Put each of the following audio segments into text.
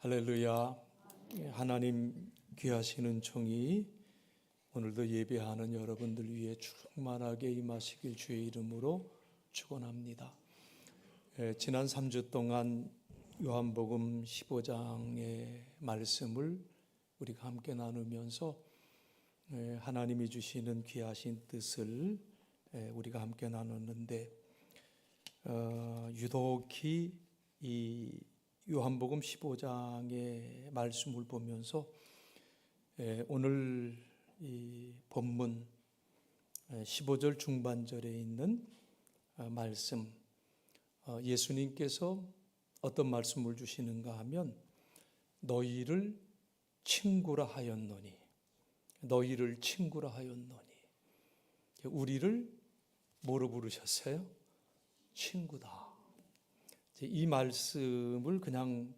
할렐루야. 하나님 귀하신 은총이 오늘도 예배하는 여러분들 위해 충만하게 임하시길 주의 이름으로 축원합니다. 지난 3주 동안 요한복음 15장의 말씀을 우리가 함께 나누면서 하나님이 주시는 귀하신 뜻을 우리가 함께 나눴는데 유독히 이 요한복음 15장의 말씀을 보면서 오늘 이 본문 15절 중반절에 있는 말씀, 예수님께서 어떤 말씀을 주시는가 하면 너희를 친구라 하였노니, 너희를 친구라 하였노니, 우리를 뭐로 부르셨어요? 친구다. 이 말씀을 그냥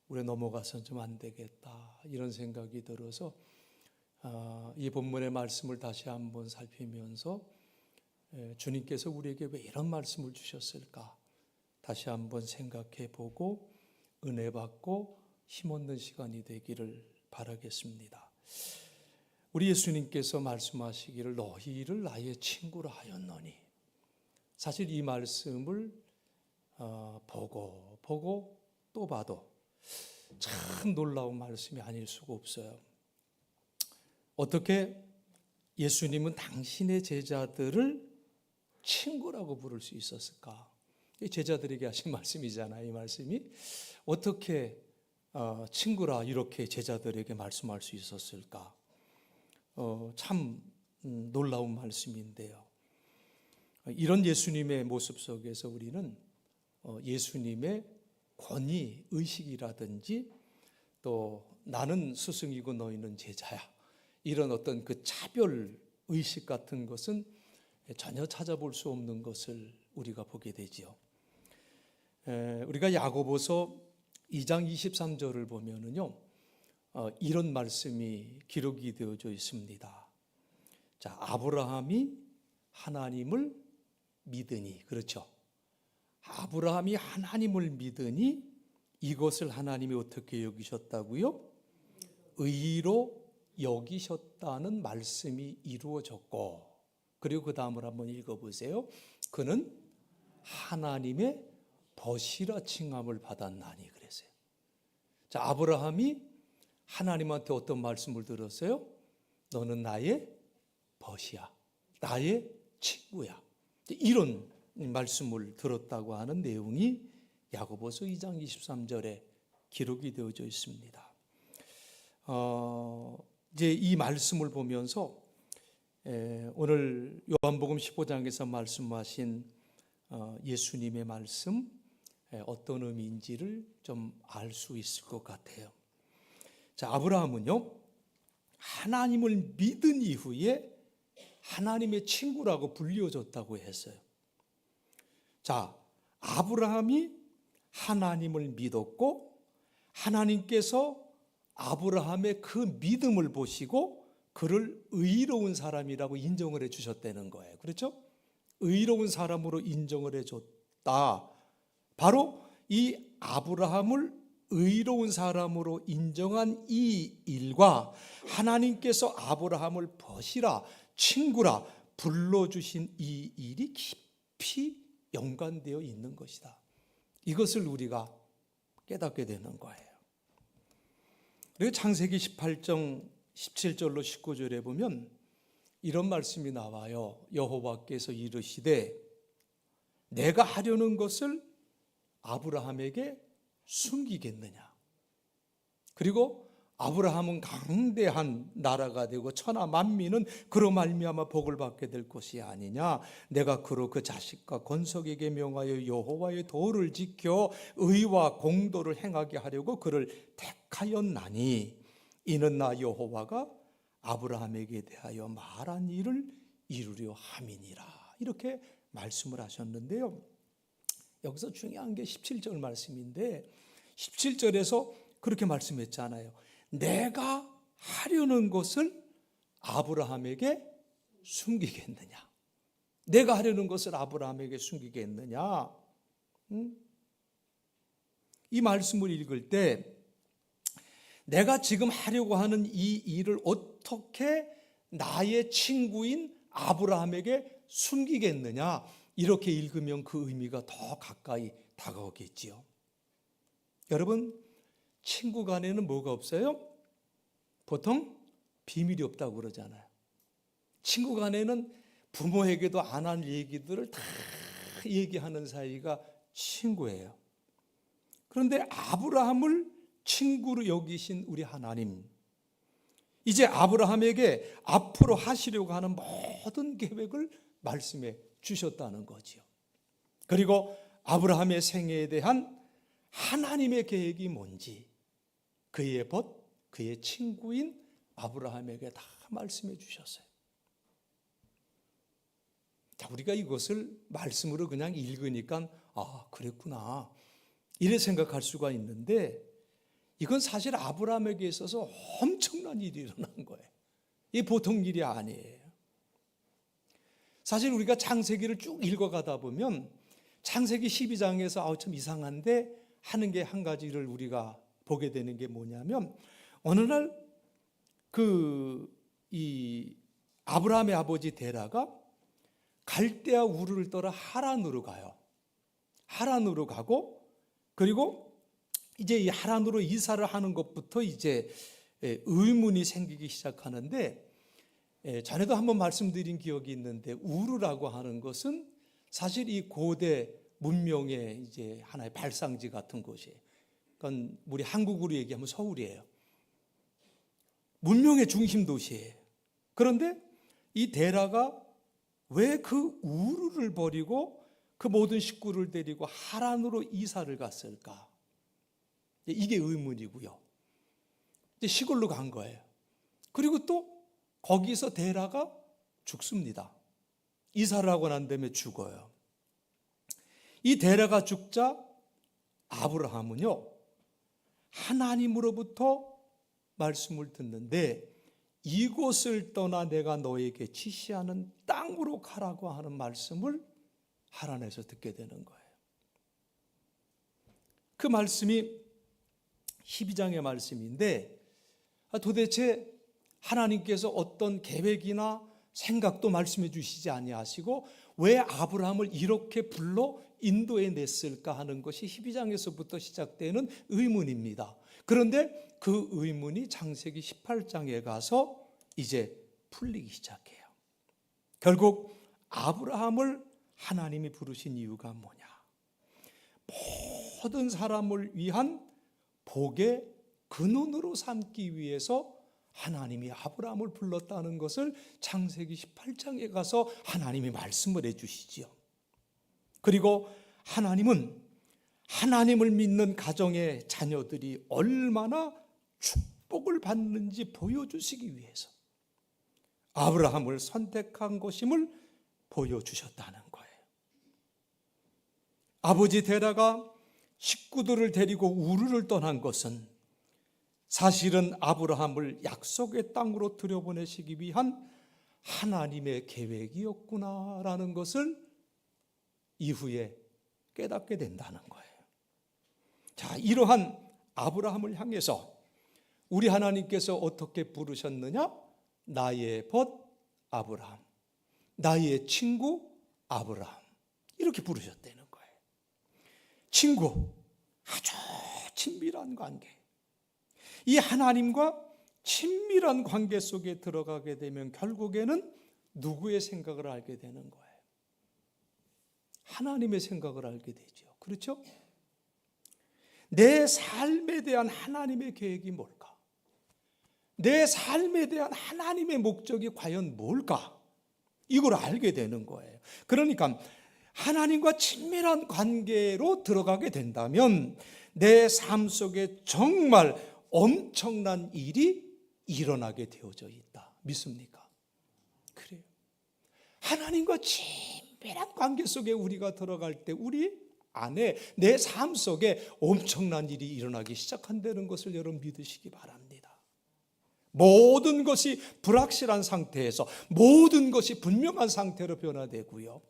우리 넘어가서는 좀 안 되겠다 이런 생각이 들어서 이 본문의 말씀을 다시 한번 살피면서 주님께서 우리에게 왜 이런 말씀을 주셨을까 다시 한번 생각해 보고 은혜 받고 힘 얻는 시간이 되기를 바라겠습니다. 우리 예수님께서 말씀하시기를 너희를 나의 친구라 하였노니, 사실 이 말씀을 보고 또 봐도 참 놀라운 말씀이 아닐 수가 없어요. 어떻게 예수님은 당신의 제자들을 친구라고 부를 수 있었을까? 제자들에게 하신 말씀이잖아요. 이 말씀이 어떻게 친구라 이렇게 제자들에게 말씀할 수 있었을까? 참 놀라운 말씀인데요. 이런 예수님의 모습 속에서 우리는 예수님의 권위 의식이라든지 또 나는 스승이고 너희는 제자야, 이런 어떤 그 차별 의식 같은 것은 전혀 찾아볼 수 없는 것을 우리가 보게 되지요. 우리가 야고보서 2장 23절을 보면은요, 이런 말씀이 기록이 되어져 있습니다. 자, 아브라함이 하나님을 믿으니, 그렇죠? 아브라함이 하나님을 믿으니 이것을 하나님이 어떻게 여기셨다고요? 의로 여기셨다는 말씀이 이루어졌고, 그리고 그 다음을 한번 읽어보세요. 그는 하나님의 벗이라 칭함을 받았나니 그랬어요. 자, 아브라함이 하나님한테 어떤 말씀을 들었어요? 너는 나의 벗이야, 나의 친구야, 이런 말씀을 들었다고 하는 내용이 야고보서 2장 23절에 기록이 되어져 있습니다. 이제 이 말씀을 보면서 오늘 요한복음 15장에서 말씀하신 예수님의 말씀 어떤 의미인지를 좀 알 수 있을 것 같아요. 자, 아브라함은요, 하나님을 믿은 이후에 하나님의 친구라고 불려졌다고 했어요. 자, 아브라함이 하나님을 믿었고 하나님께서 아브라함의 그 믿음을 보시고 그를 의로운 사람이라고 인정을 해 주셨다는 거예요. 그렇죠? 의로운 사람으로 인정을 해 줬다. 바로 이 아브라함을 의로운 사람으로 인정한 이 일과 하나님께서 아브라함을 벗이라, 친구라 불러주신 이 일이 깊이 연관되어 있는 것이다. 이것을 우리가 깨닫게 되는 거예요. 그리고 창세기 18장 17절로 19절에 보면 이런 말씀이 나와요. 여호와께서 이르시되 내가 하려는 것을 아브라함에게 숨기겠느냐. 그리고 아브라함은 강대한 나라가 되고 천하 만민은 그로 말미암아 복을 받게 될 것이 아니냐. 내가 그로 그 자식과 건석에게 명하여 여호와의 도를 지켜 의와 공도를 행하게 하려고 그를 택하였나니 이는 나 여호와가 아브라함에게 대하여 말한 일을 이루려 함이니라. 이렇게 말씀을 하셨는데요, 여기서 중요한 게 17절 말씀인데 17절에서 그렇게 말씀했잖아요. 내가 하려는 것을 아브라함에게 숨기겠느냐. 내가 하려는 것을 아브라함에게 숨기겠느냐. 이 말씀을 읽을 때 내가 지금 하려고 하는 이 일을 어떻게 나의 친구인 아브라함에게 숨기겠느냐, 이렇게 읽으면 그 의미가 더 가까이 다가오겠지요. 여러분, 친구 간에는 뭐가 없어요? 보통 비밀이 없다고 그러잖아요. 친구 간에는 부모에게도 안 한 얘기들을 다 얘기하는 사이가 친구예요. 그런데 아브라함을 친구로 여기신 우리 하나님, 이제 아브라함에게 앞으로 하시려고 하는 모든 계획을 말씀해 주셨다는 거지요. 그리고 아브라함의 생애에 대한 하나님의 계획이 뭔지 그의 벗, 그의 친구인 아브라함에게 다 말씀해 주셨어요. 자, 우리가 이것을 말씀으로 그냥 읽으니까 그랬구나 이래 생각할 수가 있는데, 이건 사실 아브라함에게 있어서 엄청난 일이 일어난 거예요. 이 보통 일이 아니에요. 사실 우리가 창세기를 쭉 읽어가다 보면 창세기 12장에서 참 이상한데 하는 게 한 가지를 우리가 보게 되는 게 뭐냐면, 어느 날 이 아브라함의 아버지 데라가 갈대아 우르를 떠나 하란으로 가요. 하란으로 가고, 그리고 이제 이 하란으로 이사를 하는 것부터 이제 의문이 생기기 시작하는데, 전에도 한번 말씀드린 기억이 있는데, 우르라고 하는 것은 사실 이 고대 문명의 이제 하나의 발상지 같은 곳이에요. 그건 우리 한국으로 얘기하면 서울이에요. 문명의 중심 도시예요. 그런데 이 데라가 왜 그 우르를 버리고 그 모든 식구를 데리고 하란으로 이사를 갔을까? 이게 의문이고요. 이제 시골로 간 거예요. 그리고 또 거기서 데라가 죽습니다. 이사를 하고 난 다음에 죽어요. 이 데라가 죽자 아브라함은요, 하나님으로부터 말씀을 듣는데, 이곳을 떠나 내가 너에게 지시하는 땅으로 가라고 하는 말씀을 하란에서 듣게 되는 거예요. 그 말씀이 12장의 말씀인데, 도대체 하나님께서 어떤 계획이나 생각도 말씀해 주시지 아니하시고 왜 아브라함을 이렇게 불러 인도해 냈을까 하는 것이 12장에서부터 시작되는 의문입니다. 그런데 그 의문이 창세기 18장에 가서 이제 풀리기 시작해요. 결국 아브라함을 하나님이 부르신 이유가 뭐냐? 모든 사람을 위한 복의 근원으로 삼기 위해서 하나님이 아브라함을 불렀다는 것을 창세기 18장에 가서 하나님이 말씀을 해주시지요. 그리고 하나님은 하나님을 믿는 가정의 자녀들이 얼마나 축복을 받는지 보여주시기 위해서 아브라함을 선택한 것임을 보여주셨다는 거예요. 아버지 데라가 식구들을 데리고 우르를 떠난 것은 사실은 아브라함을 약속의 땅으로 들여보내시기 위한 하나님의 계획이었구나라는 것을 이후에 깨닫게 된다는 거예요. 자, 이러한 아브라함을 향해서 우리 하나님께서 어떻게 부르셨느냐? 나의 벗 아브라함, 나의 친구 아브라함, 이렇게 부르셨다는 거예요. 친구, 아주 친밀한 관계. 이 하나님과 친밀한 관계 속에 들어가게 되면 결국에는 누구의 생각을 알게 되는 거예요? 하나님의 생각을 알게 되죠. 그렇죠? 내 삶에 대한 하나님의 계획이 뭘까? 내 삶에 대한 하나님의 목적이 과연 뭘까? 이걸 알게 되는 거예요. 그러니까 하나님과 친밀한 관계로 들어가게 된다면 내 삶 속에 정말 엄청난 일이 일어나게 되어져 있다. 믿습니까? 그래요. 하나님과 친밀한 관계 속에 우리가 들어갈 때 우리 안에 내 삶 속에 엄청난 일이 일어나기 시작한다는 것을 여러분 믿으시기 바랍니다. 모든 것이 불확실한 상태에서 모든 것이 분명한 상태로 변화되고요.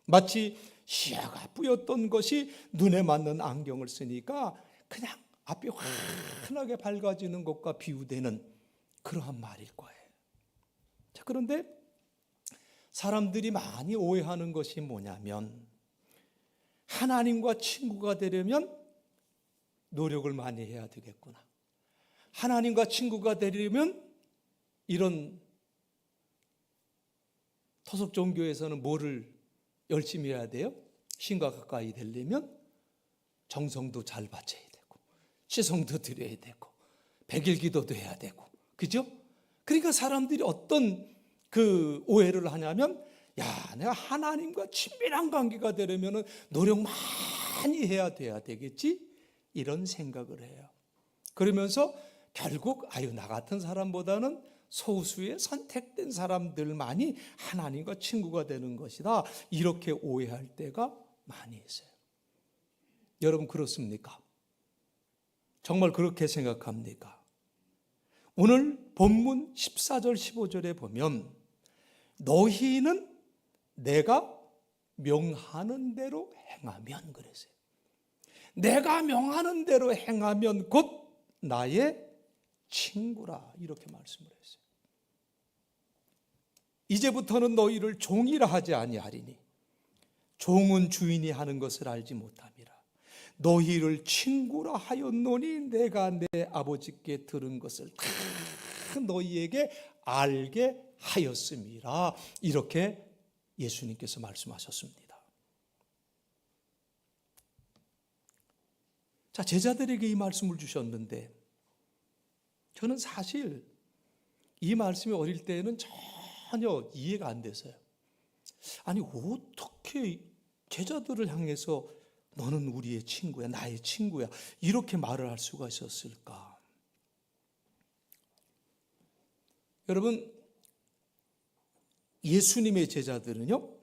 마치 시야가 뿌였던 것이 눈에 맞는 안경을 쓰니까 그냥 앞이 환하게 밝아지는 것과 비유되는 그러한 말일 거예요. 자, 그런데 사람들이 많이 오해하는 것이 뭐냐면 하나님과 친구가 되려면 노력을 많이 해야 되겠구나. 하나님과 친구가 되려면 이런 토속 종교에서는 뭐를 열심히 해야 돼요? 신과 가까이 되려면 정성도 잘 바쳐야 되고 시성도 드려야 되고 백일 기도도 해야 되고, 그죠? 그러니까 사람들이 어떤 그 오해를 하냐면, 야, 내가 하나님과 친밀한 관계가 되려면 노력 많이 해야 되겠지? 이런 생각을 해요. 그러면서 결국 나 같은 사람보다는 소수의 선택된 사람들만이 하나님과 친구가 되는 것이다, 이렇게 오해할 때가 많이 있어요. 여러분 그렇습니까? 정말 그렇게 생각합니까? 오늘 본문 14절 15절에 보면 너희는 내가 명하는 대로 행하면, 그랬어요. 내가 명하는 대로 행하면 곧 나의 친구라, 이렇게 말씀을 했어요. 이제부터는 너희를 종이라 하지 아니하리니 종은 주인이 하는 것을 알지 못함이라. 너희를 친구라 하였노니 내가 내 아버지께 들은 것을 다 너희에게 알게 하였음이라, 이렇게 예수님께서 말씀하셨습니다. 자, 제자들에게 이 말씀을 주셨는데 저는 사실 이 말씀이 어릴 때는 전혀 이해가 안 돼서요. 아니, 어떻게 제자들을 향해서 너는 우리의 친구야, 나의 친구야, 이렇게 말을 할 수가 있었을까? 여러분, 예수님의 제자들은요,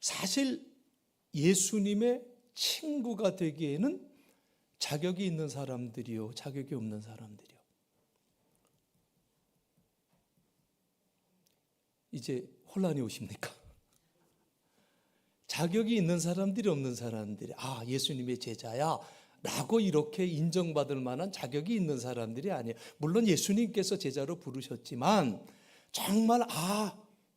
사실 예수님의 친구가 되기에는 자격이 있는 사람들이요, 자격이 없는 사람들이요. 이제 혼란이 오십니까? 자격이 있는 사람들이, 없는 사람들이, 예수님의 제자야 라고 이렇게 인정받을 만한 자격이 있는 사람들이 아니에요. 물론 예수님께서 제자로 부르셨지만 정말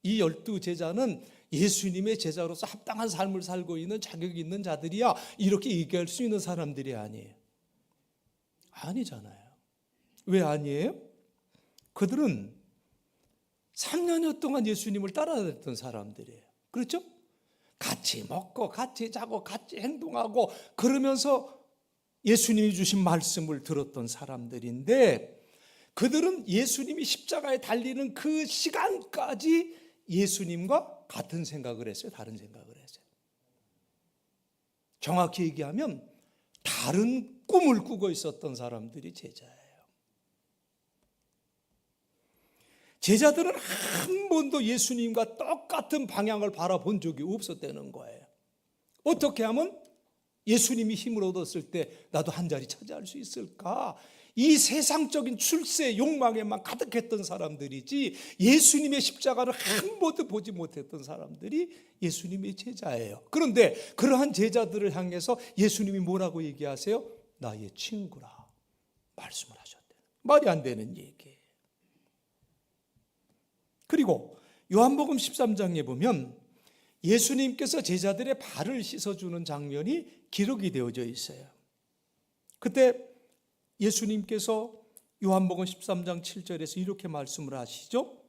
이 12 제자는 예수님의 제자로서 합당한 삶을 살고 있는 자격이 있는 자들이야, 이렇게 얘기할 수 있는 사람들이 아니에요. 아니잖아요. 왜 아니에요? 그들은 3년여 동안 예수님을 따라다녔던 사람들이에요. 그렇죠? 같이 먹고 같이 자고 같이 행동하고 그러면서 예수님이 주신 말씀을 들었던 사람들인데, 그들은 예수님이 십자가에 달리는 그 시간까지 예수님과 같은 생각을 했어요? 다른 생각을 했어요? 정확히 얘기하면 다른 꿈을 꾸고 있었던 사람들이 제자예요. 제자들은 한 번도 예수님과 똑같은 방향을 바라본 적이 없었다는 거예요. 어떻게 하면 예수님이 힘을 얻었을 때 나도 한 자리 차지할 수 있을까? 이 세상적인 출세 욕망에만 가득했던 사람들이지, 예수님의 십자가를 한 번도 보지 못했던 사람들이 예수님의 제자예요. 그런데 그러한 제자들을 향해서 예수님이 뭐라고 얘기하세요? 나의 친구라 말씀을 하셨대요. 말이 안 되는 얘기예요. 그리고 요한복음 13장에 보면 예수님께서 제자들의 발을 씻어주는 장면이 기록이 되어져 있어요. 그때 예수님께서 요한복음 13장 7절에서 이렇게 말씀을 하시죠.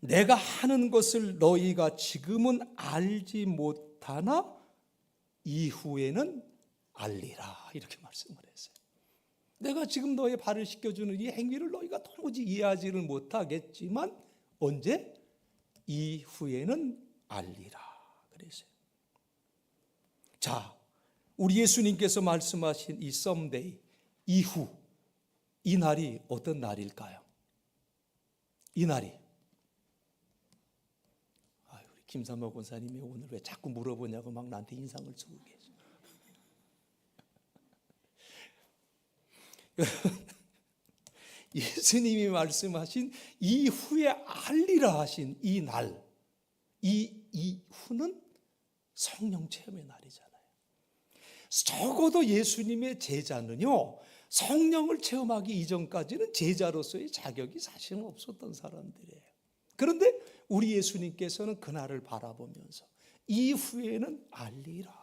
내가 하는 것을 너희가 지금은 알지 못하나 이후에는 알리라, 이렇게 말씀을 했어요. 내가 지금 너의 발을 씻겨주는 이 행위를 너희가 도무지 이해하지를 못하겠지만 언제? 이후에는 알리라 그랬어요. 자, 우리 예수님께서 말씀하신 이 썸데이, 이후, 이 날이 어떤 날일까요? 이 날이, 우리 김삼호 권사님이 오늘 왜 자꾸 물어보냐고 막 나한테 인상을 쓰고 계세요. 예수님이 말씀하신 이후에 알리라 하신 이 날, 이 이후는 성령 체험의 날이잖아요. 적어도 예수님의 제자는요, 성령을 체험하기 이전까지는 제자로서의 자격이 사실은 없었던 사람들이에요. 그런데 우리 예수님께서는 그날을 바라보면서 이후에는 알리라.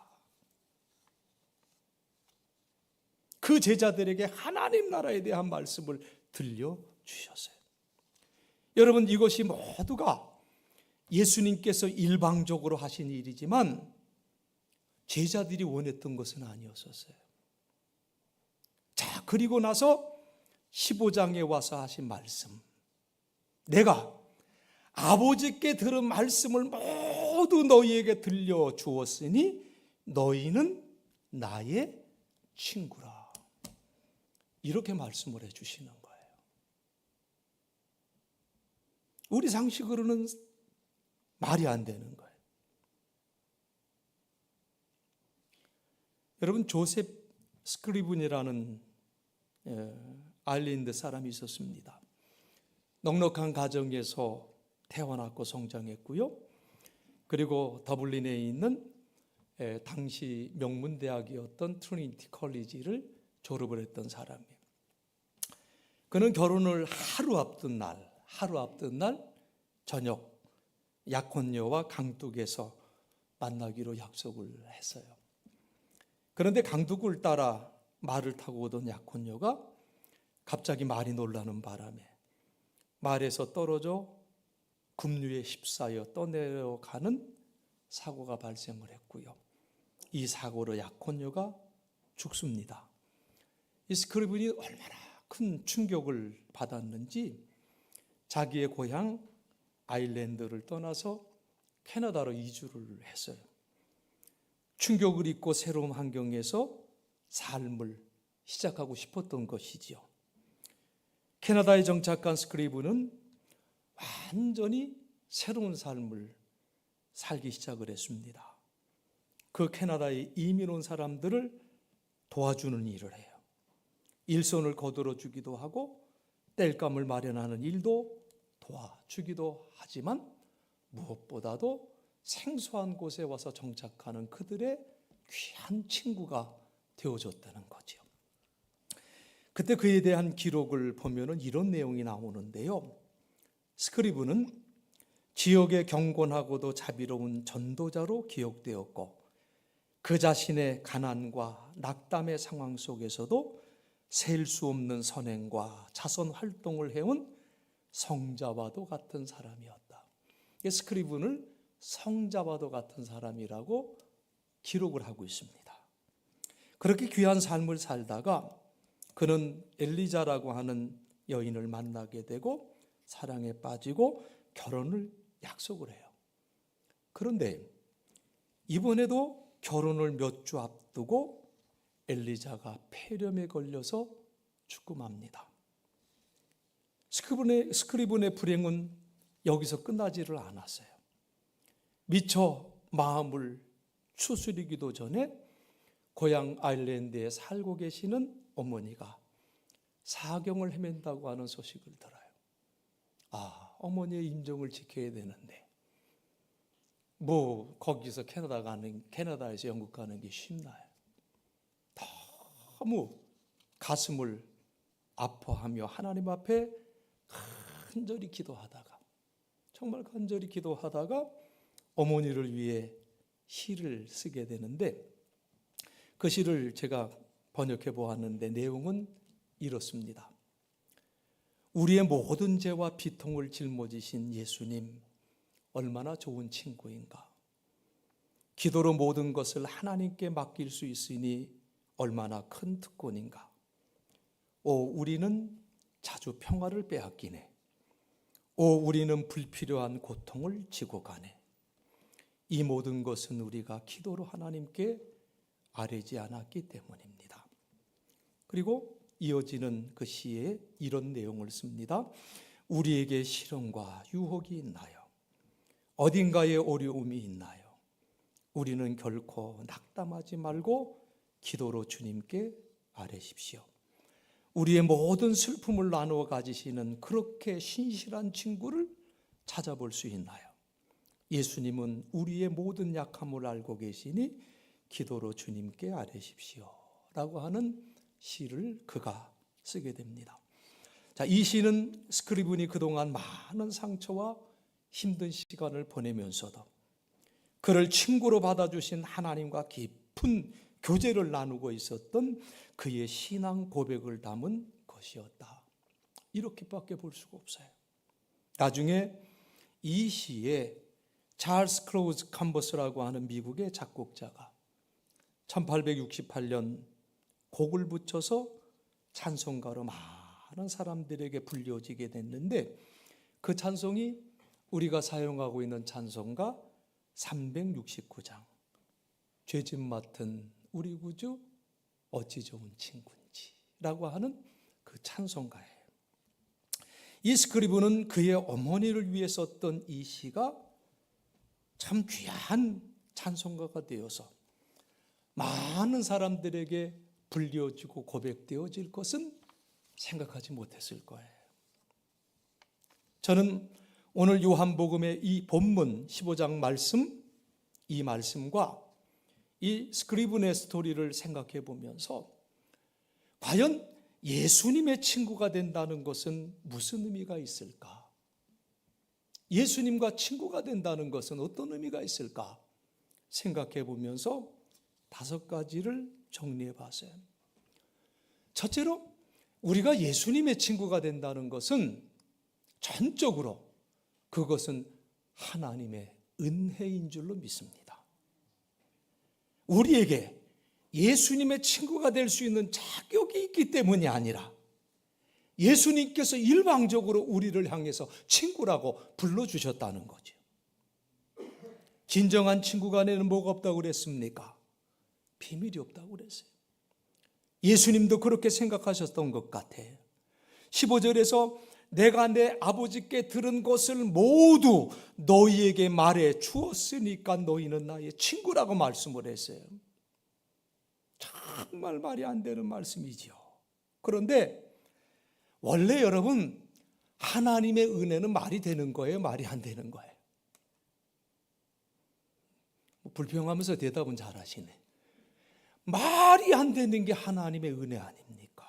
그 제자들에게 하나님 나라에 대한 말씀을 들려주셨어요. 여러분, 이것이 모두가 예수님께서 일방적으로 하신 일이지만 제자들이 원했던 것은 아니었었어요. 자, 그리고 나서 15장에 와서 하신 말씀, 내가 아버지께 들은 말씀을 모두 너희에게 들려주었으니 너희는 나의 친구라. 이렇게 말씀을 해주시는 거예요. 우리 상식으로는 말이 안 되는 거예요. 여러분, 조셉 스크리븐이라는 아일랜드 사람이 있었습니다. 넉넉한 가정에서 태어났고 성장했고요. 그리고 더블린에 있는 당시 명문대학이었던 트리니티 컬리지를 졸업을 했던 사람이에요. 그는 결혼을 하루 앞둔 날 저녁 약혼녀와 강둑에서 만나기로 약속을 했어요. 그런데 강둑을 따라 말을 타고 오던 약혼녀가 갑자기 말이 놀라는 바람에 말에서 떨어져 급류에 휩싸여 떠내려가는 사고가 발생을 했고요. 이 사고로 약혼녀가 죽습니다. 이 스크리븐이 얼마나 큰 충격을 받았는지 자기의 고향 아일랜드를 떠나서 캐나다로 이주를 했어요. 충격을 잊고 새로운 환경에서 삶을 시작하고 싶었던 것이지요. 캐나다에 정착한 스크리븐은 완전히 새로운 삶을 살기 시작을 했습니다. 그 캐나다에 이민 온 사람들을 도와주는 일을 해요. 일손을 거들어 주기도 하고 땔감을 마련하는 일도 도와주기도 하지만 무엇보다도 생소한 곳에 와서 정착하는 그들의 귀한 친구가 되어줬다는 거죠. 그때 그에 대한 기록을 보면은 이런 내용이 나오는데요. 스크리븐은 지역의 경건하고도 자비로운 전도자로 기억되었고 그 자신의 가난과 낙담의 상황 속에서도 셀 수 없는 선행과 자선 활동을 해온 성자와도 같은 사람이었다. 스크리븐을 성자와도 같은 사람이라고 기록을 하고 있습니다. 그렇게 귀한 삶을 살다가 그는 엘리자라고 하는 여인을 만나게 되고 사랑에 빠지고 결혼을 약속을 해요. 그런데 이번에도 결혼을 몇 주 앞두고 엘리자가 폐렴에 걸려서 죽고 맙니다. 스크리븐의 불행은 여기서 끝나지를 않았어요. 미처 마음을 추스리기도 전에 고향 아일랜드에 살고 계시는 어머니가 사경을 헤맨다고 하는 소식을 들어요. 어머니의 임종을 지켜야 되는데 거기서 캐나다에서 영국 가는 게 쉽나요? 너무 가슴을 아파하며 하나님 앞에 간절히 기도하다가 정말 간절히 기도하다가 어머니를 위해 시를 쓰게 되는데 그 시를 제가 번역해 보았는데 내용은 이렇습니다. 우리의 모든 죄와 비통을 짊어지신 예수님, 얼마나 좋은 친구인가. 기도로 모든 것을 하나님께 맡길 수 있으니 얼마나 큰 특권인가. 우리는 자주 평화를 빼앗기네. 우리는 불필요한 고통을 지고 가네. 이 모든 것은 우리가 기도로 하나님께 아뢰지 않았기 때문입니다. 그리고 이어지는 그 시에 이런 내용을 씁니다. 우리에게 시련과 유혹이 있나요? 어딘가에 어려움이 있나요? 우리는 결코 낙담하지 말고 기도로 주님께 아뢰십시오. 우리의 모든 슬픔을 나누어 가지시는 그렇게 신실한 친구를 찾아볼 수 있나요? 예수님은 우리의 모든 약함을 알고 계시니 기도로 주님께 아뢰십시오 라고 하는 시를 그가 쓰게 됩니다. 자, 이 시는 스크리븐이 그동안 많은 상처와 힘든 시간을 보내면서도 그를 친구로 받아주신 하나님과 깊은 교제를 나누고 있었던 그의 신앙 고백을 담은 것이었다. 이렇게밖에 볼 수가 없어요. 나중에 이 시에 찰스 클로즈 캄버스라고 하는 미국의 작곡자가 1868년 곡을 붙여서 찬송가로 많은 사람들에게 불려지게 됐는데 그 찬송이 우리가 사용하고 있는 찬송가 369장 죄짐 맡은 우리 구주 어찌 좋은 친구인지 라고 하는 그 찬송가예요. 이 스크리븐은 그의 어머니를 위해 썼던 이 시가 참 귀한 찬송가가 되어서 많은 사람들에게 불려지고 고백되어질 것은 생각하지 못했을 거예요. 저는 오늘 요한복음의 이 본문 15장 말씀, 이 말씀과 이 스크리븐의 스토리를 생각해 보면서 과연 예수님의 친구가 된다는 것은 무슨 의미가 있을까? 예수님과 친구가 된다는 것은 어떤 의미가 있을까? 생각해 보면서 5가지를 정리해 봤어요. 첫째로 우리가 예수님의 친구가 된다는 것은 전적으로 그것은 하나님의 은혜인 줄로 믿습니다. 우리에게 예수님의 친구가 될 수 있는 자격이 있기 때문이 아니라 예수님께서 일방적으로 우리를 향해서 친구라고 불러주셨다는 거죠. 진정한 친구 간에는 뭐가 없다고 그랬습니까? 비밀이 없다고 그랬어요. 예수님도 그렇게 생각하셨던 것 같아요. 15절에서 내가 내 아버지께 들은 것을 모두 너희에게 말해 주었으니까 너희는 나의 친구라고 말씀을 했어요. 정말 말이 안 되는 말씀이지요. 그런데 원래 여러분 하나님의 은혜는 말이 되는 거예요? 말이 안 되는 거예요? 불평하면서 대답은 잘하시네. 말이 안 되는 게 하나님의 은혜 아닙니까?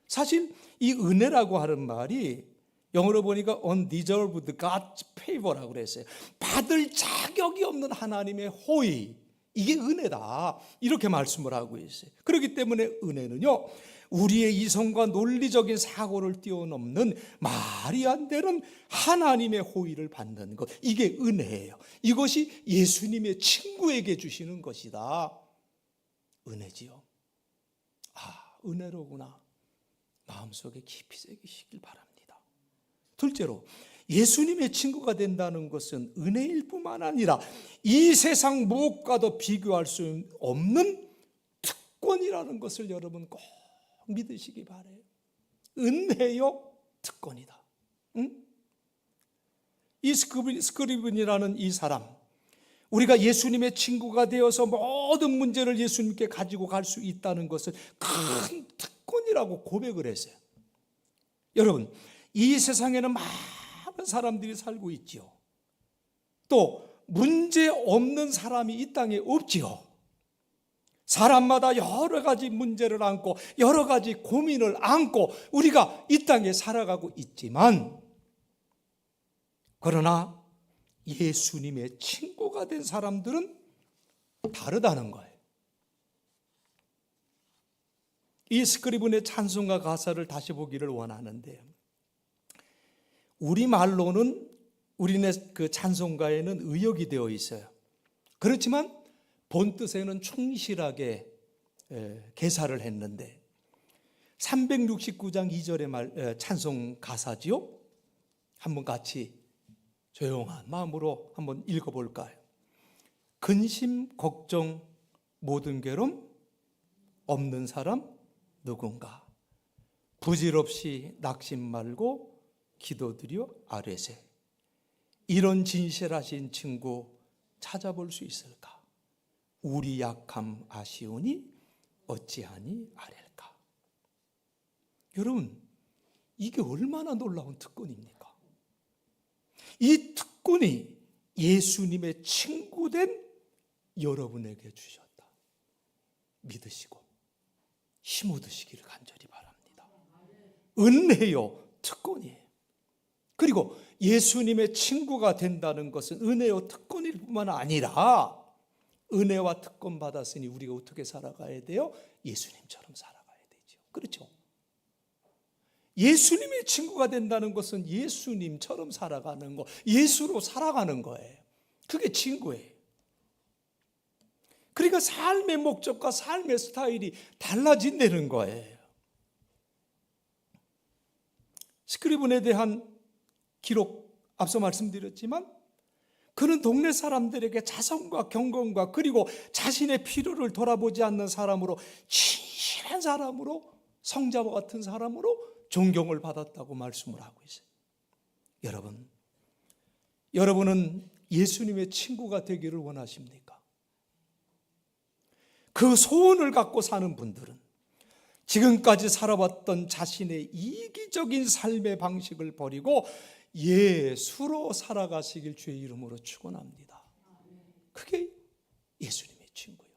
사실 이 은혜라고 하는 말이 영어로 보니까 undeserved God's favor라고 그랬어요. 받을 자격이 없는 하나님의 호의, 이게 은혜다 이렇게 말씀을 하고 있어요. 그렇기 때문에 은혜는요 우리의 이성과 논리적인 사고를 뛰어넘는 말이 안 되는 하나님의 호의를 받는 것, 이게 은혜예요. 이것이 예수님의 친구에게 주시는 것이다. 은혜지요. 아, 은혜로구나. 마음속에 깊이 새기시길 바랍니다. 둘째로 예수님의 친구가 된다는 것은 은혜일 뿐만 아니라 이 세상 무엇과도 비교할 수 없는 특권이라는 것을 여러분 꼭 믿으시기 바라요. 은혜요 특권이다. 응? 이 스크리븐이라는 이 사람, 우리가 예수님의 친구가 되어서 모든 문제를 예수님께 가지고 갈 수 있다는 것을 큰 특권이라고 고백을 했어요. 여러분, 이 세상에는 많은 사람들이 살고 있지요. 또 문제 없는 사람이 이 땅에 없지요. 사람마다 여러 가지 문제를 안고 여러 가지 고민을 안고 우리가 이 땅에 살아가고 있지만, 그러나 예수님의 친구가 된 사람들은 다르다는 거예요. 이 스크리븐의 찬송가 가사를 다시 보기를 원하는데, 우리말로는 우리네 그 찬송가에는 의역이 되어 있어요. 그렇지만 본 뜻에는 충실하게 개사를 했는데 369장 2절의 찬송 가사지요. 한번 같이 조용한 마음으로 한번 읽어볼까요? 근심, 걱정, 모든 괴로움 없는 사람 누군가? 부질없이 낙심 말고 기도드려 아뢰세. 이런 진실하신 친구 찾아볼 수 있을까? 우리 약함 아시오니 어찌하니 아랠까? 여러분, 이게 얼마나 놀라운 특권입니까? 이 특권이 예수님의 친구된 여러분에게 주셨다. 믿으시고 힘 얻으시기를 간절히 바랍니다. 은혜요 특권이에요. 그리고 예수님의 친구가 된다는 것은 은혜요 특권일 뿐만 아니라 은혜와 특권 받았으니 우리가 어떻게 살아가야 돼요? 예수님처럼 살아가야 되죠. 그렇죠? 예수님의 친구가 된다는 것은 예수님처럼 살아가는 거, 예수로 살아가는 거예요. 그게 친구예요. 그러니까 삶의 목적과 삶의 스타일이 달라진다는 거예요. 스크리븐에 대한 기록 앞서 말씀드렸지만 그는 동네 사람들에게 자성과 경건과 그리고 자신의 필요를 돌아보지 않는 사람으로, 진실한 사람으로, 성자와 같은 사람으로 존경을 받았다고 말씀을 하고 있어요. 여러분은 예수님의 친구가 되기를 원하십니까? 그 소원을 갖고 사는 분들은 지금까지 살아왔던 자신의 이기적인 삶의 방식을 버리고 예수로 살아가시길 주의 이름으로 축원합니다. 그게 예수님의 친구예요.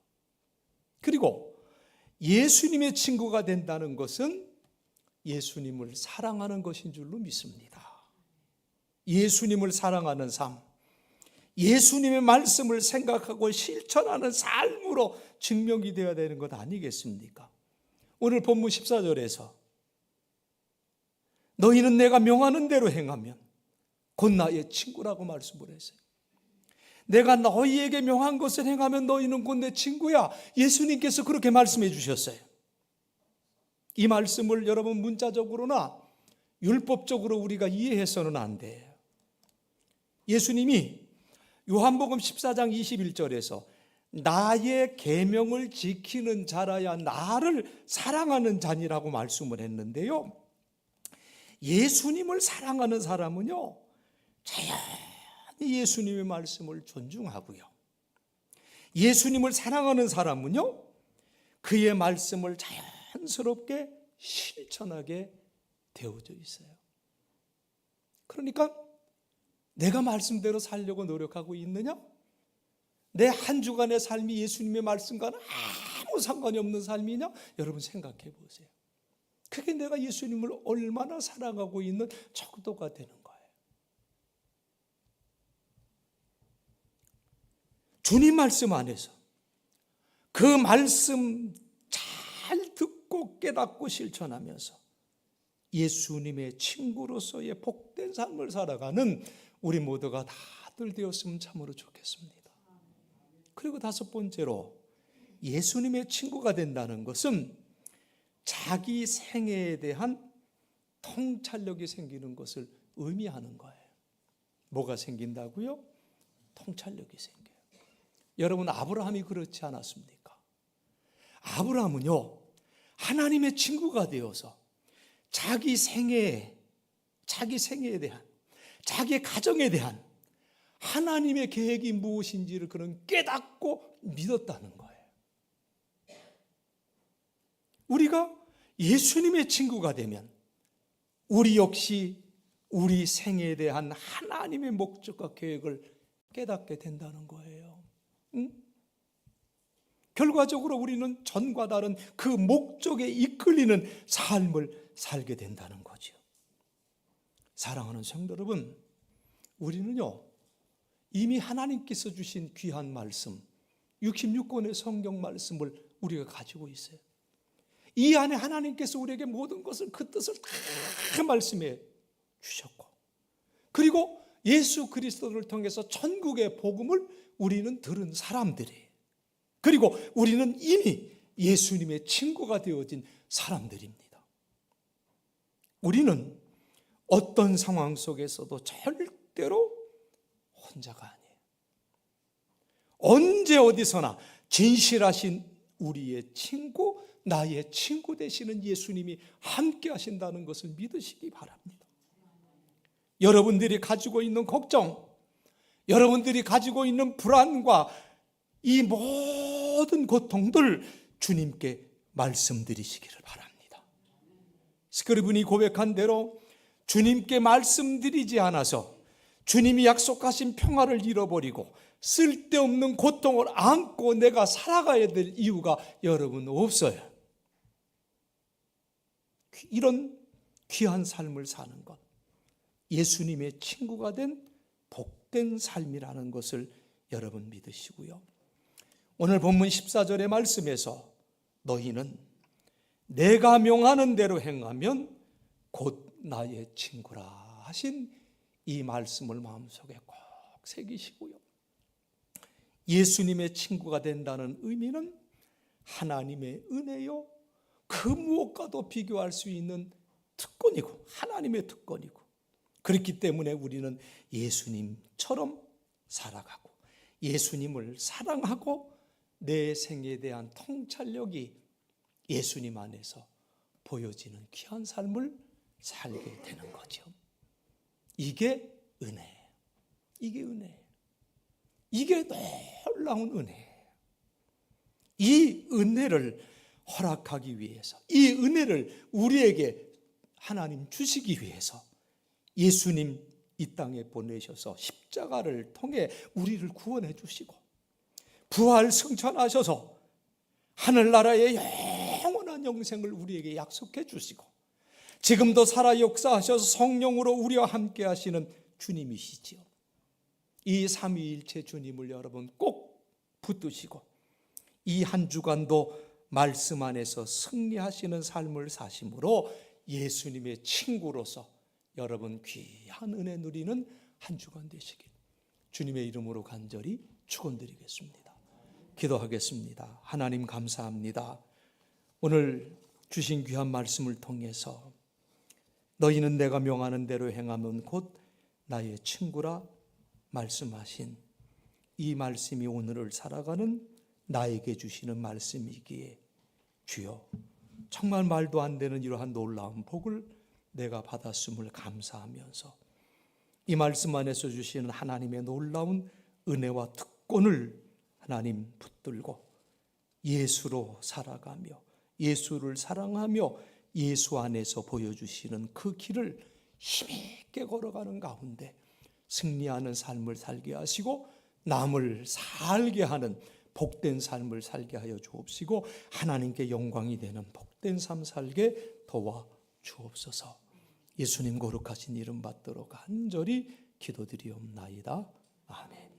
그리고 예수님의 친구가 된다는 것은 예수님을 사랑하는 것인 줄로 믿습니다. 예수님을 사랑하는 삶, 예수님의 말씀을 생각하고 실천하는 삶으로 증명이 되어야 되는 것 아니겠습니까? 오늘 본문 14절에서 너희는 내가 명하는 대로 행하면 곧 나의 친구라고 말씀을 했어요. 내가 너희에게 명한 것을 행하면 너희는 곧 내 친구야. 예수님께서 그렇게 말씀해 주셨어요. 이 말씀을 여러분 문자적으로나 율법적으로 우리가 이해해서는 안 돼요. 예수님이 요한복음 14장 21절에서 나의 계명을 지키는 자라야 나를 사랑하는 자니라고 말씀을 했는데요. 예수님을 사랑하는 사람은요, 자연히 예수님의 말씀을 존중하고요. 예수님을 사랑하는 사람은요, 그의 말씀을 자연스럽게 실천하게 되어져 있어요. 그러니까 내가 말씀대로 살려고 노력하고 있느냐? 내 한 주간의 삶이 예수님의 말씀과는 아무 상관이 없는 삶이냐? 여러분 생각해 보세요. 그게 내가 예수님을 얼마나 사랑하고 있는 척도가 되는 거예요. 주님 말씀 안에서 그 말씀 잘 듣고 깨닫고 실천하면서 예수님의 친구로서의 복된 삶을 살아가는 우리 모두가 다들 되었으면 참으로 좋겠습니다. 그리고 다섯 번째로 예수님의 친구가 된다는 것은 자기 생애에 대한 통찰력이 생기는 것을 의미하는 거예요. 뭐가 생긴다고요? 통찰력이 생겨요. 여러분, 아브라함이 그렇지 않았습니까? 아브라함은요, 하나님의 친구가 되어서 자기 생애에 대한, 자기 가정에 대한 하나님의 계획이 무엇인지를 그는 깨닫고 믿었다는 거예요. 우리가 예수님의 친구가 되면 우리 역시 우리 생애에 대한 하나님의 목적과 계획을 깨닫게 된다는 거예요. 응? 결과적으로 우리는 전과 다른 그 목적에 이끌리는 삶을 살게 된다는 거죠. 사랑하는 성도 여러분, 우리는요, 이미 하나님께서 주신 귀한 말씀, 66권의 성경 말씀을 우리가 가지고 있어요. 이 안에 하나님께서 우리에게 모든 것을, 그 뜻을 다 말씀해 주셨고, 그리고 예수 그리스도를 통해서 천국의 복음을 우리는 들은 사람들이에요. 그리고 우리는 이미 예수님의 친구가 되어진 사람들입니다. 우리는 어떤 상황 속에서도 절대로 혼자가 아니에요. 언제 어디서나 진실하신 우리의 친구, 나의 친구 되시는 예수님이 함께 하신다는 것을 믿으시기 바랍니다. 여러분들이 가지고 있는 걱정, 여러분들이 가지고 있는 불안과 이 모든 고통들 주님께 말씀드리시기를 바랍니다. 스크리븐이 고백한 대로 주님께 말씀드리지 않아서 주님이 약속하신 평화를 잃어버리고 쓸데없는 고통을 안고 내가 살아가야 될 이유가 여러분 없어요. 이런 귀한 삶을 사는 것, 예수님의 친구가 된 복된 삶이라는 것을 여러분 믿으시고요. 오늘 본문 14절의 말씀에서 너희는 내가 명하는 대로 행하면 곧 나의 친구라 하신 이 말씀을 마음속에 꼭 새기시고요. 예수님의 친구가 된다는 의미는 하나님의 은혜요, 그 무엇과도 비교할 수 있는 특권이고 하나님의 특권이고, 그렇기 때문에 우리는 예수님처럼 살아가고 예수님을 사랑하고 내 생에 대한 통찰력이 예수님 안에서 보여지는 귀한 삶을 살게 되는 거죠. 이게 은혜예요. 이게 은혜예요. 이게 놀라운 은혜예요. 이 은혜를 허락하기 위해서, 이 은혜를 우리에게 하나님 주시기 위해서 예수님 이 땅에 보내셔서 십자가를 통해 우리를 구원해 주시고 부활 승천하셔서 하늘나라의 영원한 영생을 우리에게 약속해 주시고 지금도 살아 역사하셔서 성령으로 우리와 함께 하시는 주님이시지요. 이 삼위일체 주님을 여러분 꼭 붙드시고 이 한 주간도 말씀 안에서 승리하시는 삶을 사심으로 예수님의 친구로서 여러분 귀한 은혜 누리는 한 주간 되시길 주님의 이름으로 간절히 축원드리겠습니다. 기도하겠습니다. 하나님 감사합니다. 오늘 주신 귀한 말씀을 통해서 너희는 내가 명하는 대로 행하면 곧 나의 친구라 말씀하신 이 말씀이 오늘을 살아가는 나에게 주시는 말씀이기에 주여 정말 말도 안 되는 이러한 놀라운 복을 내가 받았음을 감사하면서 이 말씀 안에서 주시는 하나님의 놀라운 은혜와 특권을 하나님 붙들고 예수로 살아가며 예수를 사랑하며 예수 안에서 보여주시는 그 길을 힘있게 걸어가는 가운데 승리하는 삶을 살게 하시고 남을 살게 하는 복된 삶을 살게 하여 주옵시고 하나님께 영광이 되는 복된 삶 살게 도와 주옵소서. 예수님 거룩하신 이름 받들어 간절히 기도드리옵나이다. 아멘.